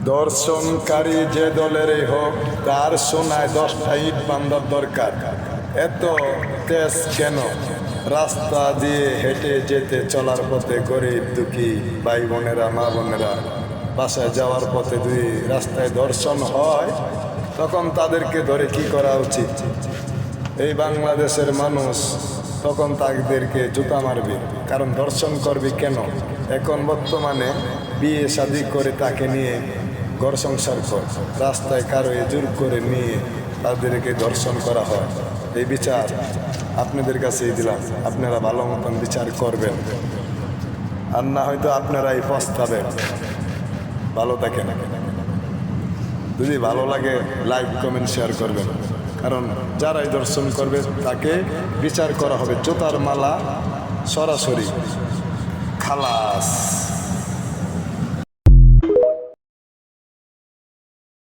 দর্শনকারী যে দলেরই হোক, তার সোনায় 10টা ইট বান্ধার দরকার। এত তেজ কেন? রাস্তা দিয়ে হেঁটে যেতে চলার পথে গরিব দুঃখী ভাই বোনেরা, মা বোনেরা বাসায় যাওয়ার পথে যদি রাস্তায় দর্শন হয়, তখন তাদেরকে ধরে কি করা উচিত? এই বাংলাদেশের মানুষ তখন তাদেরকে জুতা মারবে। কারণ দর্শন করবি কেন? এখন বর্তমানে বিয়ে শাদী করে তাকে নিয়ে ঘর সংসার কর, রাস্তায় কারো জোর করে নিয়ে তাদেরকে দর্শন করা হয়। এই বিচার আপনাদের কাছেই দিলাম, আপনারা ভালো মতন বিচার করবেন, আর না হয়তো আপনারাই পস্তাবেন। ভালো থাকেন। যদি ভালো লাগে লাইক কমেন্ট শেয়ার করবেন, কারণ যারাই দর্শন করবে তাকে বিচার করা হবে। জুতার মালা সরাসরি খালাস।